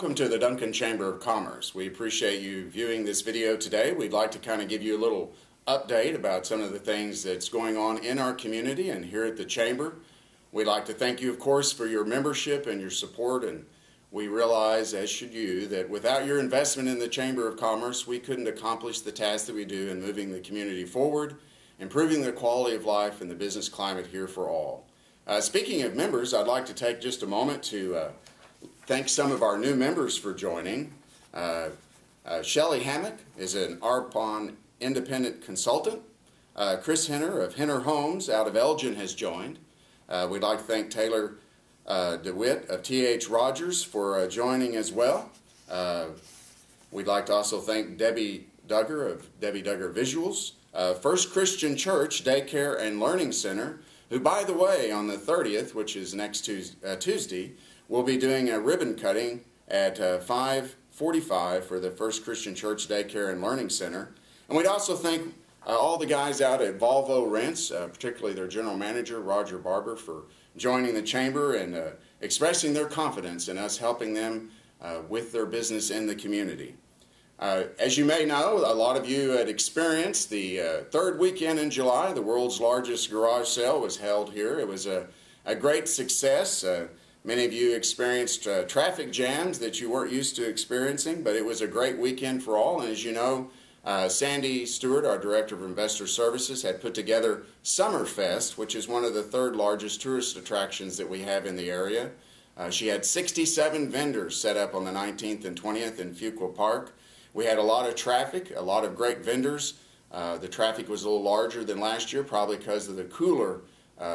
Welcome to the Duncan Chamber of Commerce. We appreciate you viewing this video today. We'd like to kind of give you a little update about some of the things that's going on in our community and here at the Chamber. We'd like to thank you, of course, for your membership and your support, and we realize, as should you, that without your investment in the Chamber of Commerce, we couldn't accomplish the task that we do in moving the community forward, improving the quality of life and the business climate here for all. Speaking of members, I'd like to take just a moment to thank some of our new members for joining. Shelley Hammock is an Arpon independent consultant. Chris Henner of Henner Homes out of Elgin has joined. We'd like to thank Taylor DeWitt of T.H. Rogers for joining as well. We'd like to also thank Debbie Duggar of Debbie Duggar Visuals. First Christian Church Daycare and Learning Center, who, by the way, on the 30th, which is next Tuesday, we'll be doing a ribbon cutting at 5:45 for the First Christian Church Daycare and Learning Center. And we'd also thank all the guys out at Volvo Rents, particularly their general manager, Roger Barber, for joining the Chamber and expressing their confidence in us helping them with their business in the community. As you may know, a lot of you had experienced the third weekend in July. The world's largest garage sale was held here. It was a great success. Many of you experienced traffic jams that you weren't used to experiencing, but it was a great weekend for all. And as you know, Sandy Stewart, our Director of Investor Services, had put together Summerfest, which is one of the third largest tourist attractions that we have in the area. She had 67 vendors set up on the 19th and 20th in Fuqua Park. We had a lot of traffic, a lot of great vendors. The traffic was a little larger than last year, probably because of the cooler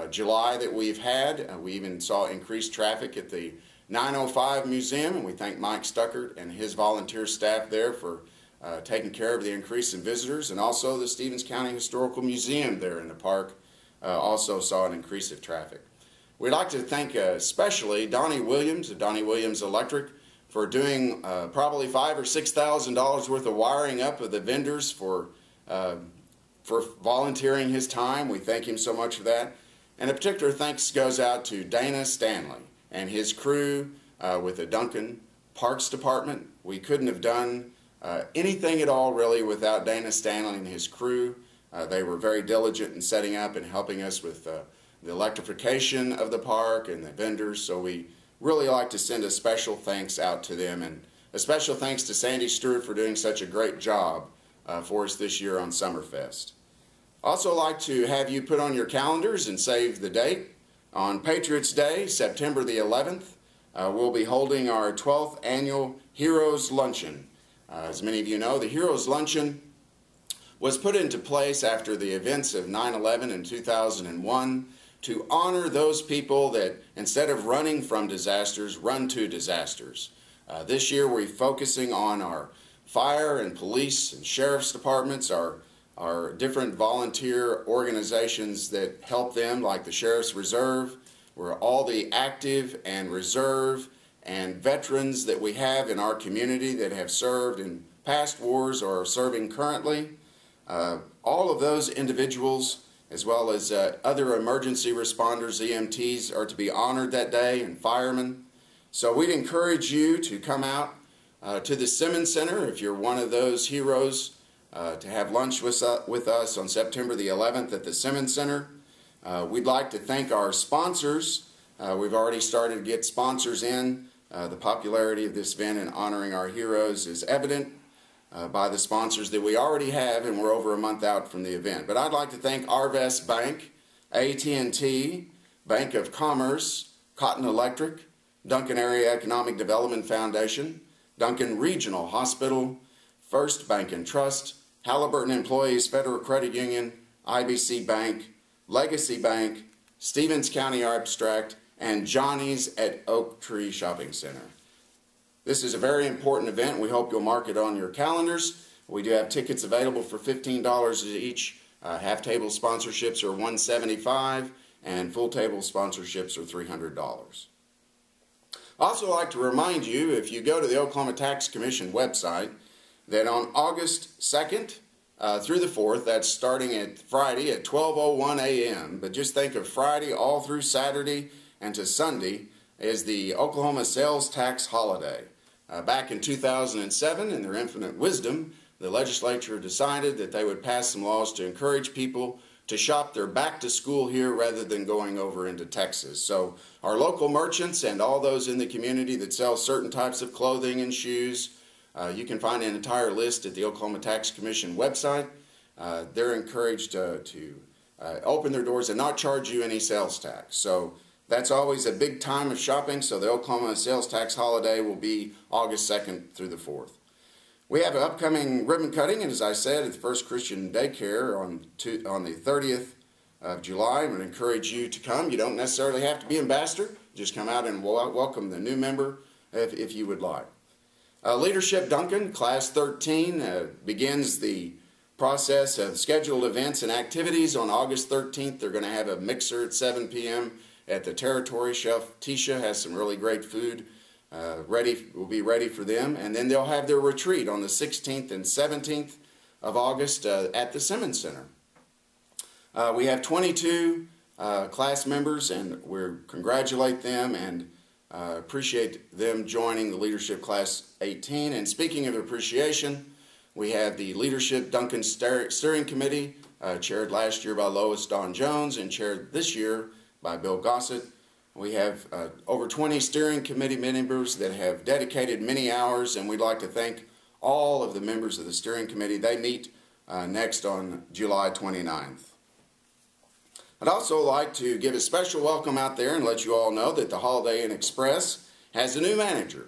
July that we've had. We even saw increased traffic at the 905 Museum, and we thank Mike Stuckert and his volunteer staff there for taking care of the increase in visitors. And also the Stevens County Historical Museum there in the park also saw an increase of traffic. We'd like to thank especially Donnie Williams of Donnie Williams Electric for doing probably $5,000 or $6,000 worth of wiring up of the vendors for volunteering his time. We thank him so much for that. And a particular thanks goes out to Dana Stanley and his crew with the Duncan Parks Department. We couldn't have done anything at all really without Dana Stanley and his crew. They were very diligent in setting up and helping us with the electrification of the park and the vendors. So we really like to send a special thanks out to them, and a special thanks to Sandy Stewart for doing such a great job for us this year on Summerfest. Also like to have you put on your calendars and save the date. On Patriots Day, September the 11th, we'll be holding our 12th annual Heroes Luncheon. As many of you know, the Heroes Luncheon was put into place after the events of 9/11 in 2001 to honor those people that, instead of running from disasters, run to disasters. This year we're focusing on our fire and police and sheriff's departments, our different volunteer organizations that help them, like the Sheriff's Reserve, where all the active and reserve and veterans that we have in our community that have served in past wars or are serving currently. All of those individuals, as well as other emergency responders, EMTs, are to be honored that day, and firemen. So we'd encourage you to come out to the Simmons Center if you're one of those heroes, to have lunch with us on September the 11th at the Simmons Center. We'd like to thank our sponsors. We've already started to get sponsors in. The popularity of this event and honoring our heroes is evident by the sponsors that we already have, and we're over a month out from the event. But I'd like to thank Arvest Bank, AT&T, Bank of Commerce, Cotton Electric, Duncan Area Economic Development Foundation, Duncan Regional Hospital, First Bank and Trust, Halliburton Employees Federal Credit Union, IBC Bank, Legacy Bank, Stevens County Abstract, and Johnny's at Oak Tree Shopping Center. This is a very important event. We hope you'll mark it on your calendars. We do have tickets available for $15 each. Half table sponsorships are $175, and full table sponsorships are $300. I'd also like to remind you, if you go to the Oklahoma Tax Commission website, that on August 2nd through the 4th, that's starting at Friday at 12:01 a.m., but just think of Friday all through Saturday and to Sunday, is the Oklahoma Sales Tax Holiday. Back in 2007, in their infinite wisdom, the legislature decided that they would pass some laws to encourage people to shop their back to school here rather than going over into Texas. So our local merchants and all those in the community that sell certain types of clothing and shoes, you can find an entire list at the Oklahoma Tax Commission website. They're encouraged to open their doors and not charge you any sales tax. So that's always a big time of shopping. So the Oklahoma sales tax holiday will be August 2nd through the 4th. We have an upcoming ribbon cutting, and as I said, at the First Christian Daycare on the 30th of July. I would encourage you to come. You don't necessarily have to be ambassador. Just come out and welcome the new member if you would like. Leadership Duncan, Class 13, begins the process of scheduled events and activities on August 13th. They're going to have a mixer at 7 p.m. at the Territory Chef Tisha has some really great food will be ready for them, and then they'll have their retreat on the 16th and 17th of August at the Simmons Center. We have 22 class members, and we congratulate them and appreciate them joining the Leadership Class 18. And speaking of appreciation, we have the Leadership Duncan Steering Committee, chaired last year by Lois Dawn Jones and chaired this year by Bill Gossett. We have over 20 steering committee members that have dedicated many hours, and we'd like to thank all of the members of the steering committee. They meet next on July 29th. I'd also like to give a special welcome out there and let you all know that the Holiday Inn Express has a new manager.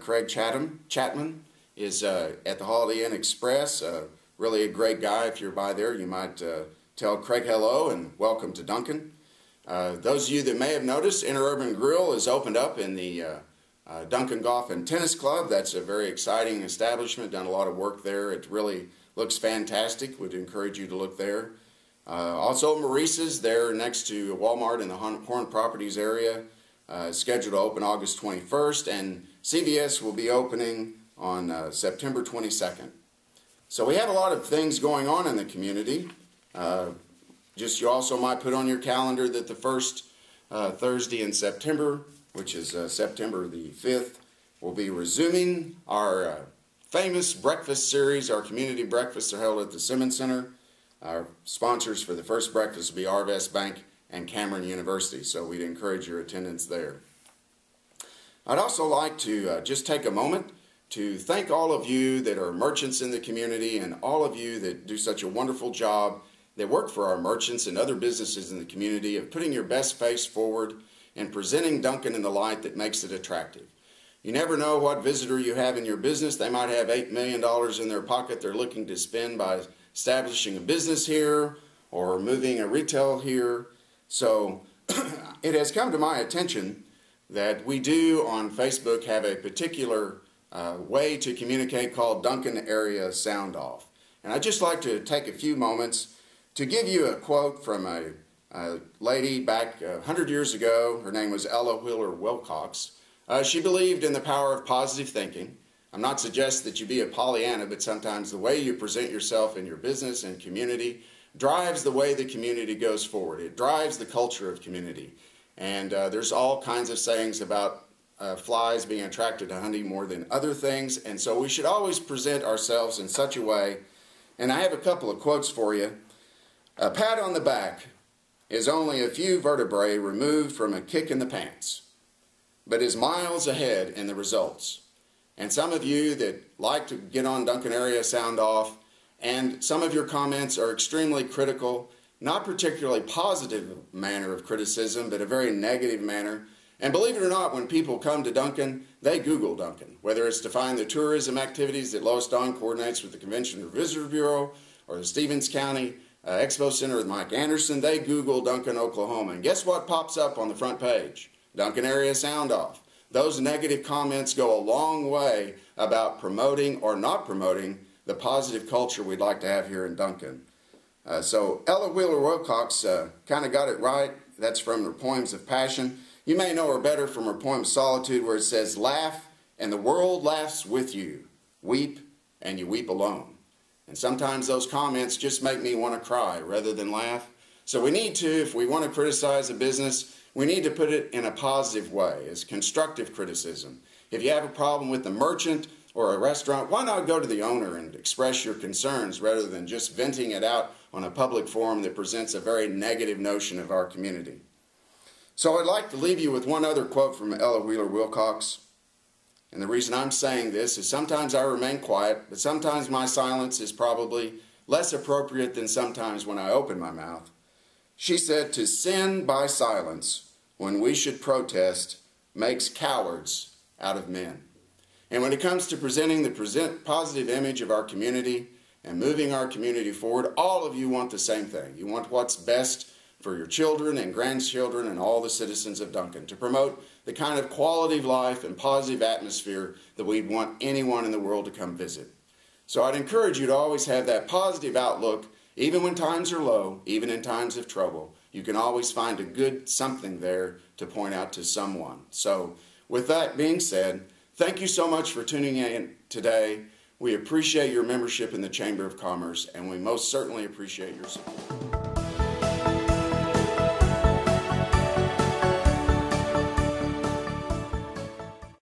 Craig Chapman is at the Holiday Inn Express. Really a great guy. If you're by there, you might tell Craig hello and welcome to Duncan. Those of you that may have noticed, Interurban Grill is opened up in the Duncan Golf and Tennis Club. That's a very exciting establishment, done a lot of work there. It really looks fantastic. Would encourage you to look there. Also Maurice's, there next to Walmart in the Horn Properties area, scheduled to open August 21st, and CVS will be opening on September 22nd. So we have a lot of things going on in the community. You also might put on your calendar that the first Thursday in September, which is September the 5th, we'll be resuming our famous breakfast series. Our community breakfasts are held at the Simmons Center. Our sponsors for the first breakfast will be Arvest Bank and Cameron University, so we'd encourage your attendance there. I'd also like to just take a moment to thank all of you that are merchants in the community and all of you that do such a wonderful job that work for our merchants and other businesses in the community of putting your best face forward and presenting Duncan in the light that makes it attractive. You never know what visitor you have in your business. They might have $8 million in their pocket they're looking to spend by establishing a business here or moving a retail here. So it has come to my attention that we do on Facebook have a particular way to communicate called Duncan Area Sound Off. And I'd just like to take a few moments to give you a quote from a lady back 100 years ago. Her name was Ella Wheeler Wilcox. She believed in the power of positive thinking. I'm not suggesting that you be a Pollyanna, but sometimes the way you present yourself in your business and community drives the way the community goes forward. It drives the culture of community. And there's all kinds of sayings about flies being attracted to honey more than other things. And so we should always present ourselves in such a way. And I have a couple of quotes for you. A pat on the back is only a few vertebrae removed from a kick in the pants, but is miles ahead in the results. And some of you that like to get on Duncan Area Sound Off, and some of your comments are extremely critical, not particularly positive manner of criticism, but a very negative manner. And believe it or not, when people come to Duncan, they Google Duncan, whether it's to find the tourism activities that Lois Dawn coordinates with the Convention and Visitor Bureau or the Stevens County Expo Center with Mike Anderson. They Google Duncan, Oklahoma, and guess what pops up on the front page? Duncan Area Sound Off. Those negative comments go a long way about promoting or not promoting the positive culture we'd like to have here in Duncan. So Ella Wheeler Wilcox kind of got it right. That's from her Poems of Passion. You may know her better from her poem Solitude, where it says, "Laugh and the world laughs with you. Weep and you weep alone." And sometimes those comments just make me want to cry rather than laugh. So we need to, if we want to criticize a business, we need to put it in a positive way, as constructive criticism. If you have a problem with the merchant or a restaurant, why not go to the owner and express your concerns rather than just venting it out on a public forum that presents a very negative notion of our community? So I'd like to leave you with one other quote from Ella Wheeler Wilcox. And the reason I'm saying this is sometimes I remain quiet, but sometimes my silence is probably less appropriate than sometimes when I open my mouth. She said, "To sin by silence when we should protest makes cowards out of men." And when it comes to presenting the positive image of our community and moving our community forward, all of you want the same thing. You want what's best for your children and grandchildren and all the citizens of Duncan, to promote the kind of quality of life and positive atmosphere that we'd want anyone in the world to come visit. So I'd encourage you to always have that positive outlook, even when times are low, even in times of trouble. You can always find a good something there to point out to someone. So with that being said, thank you so much for tuning in today. We appreciate your membership in the Chamber of Commerce, and we most certainly appreciate your support.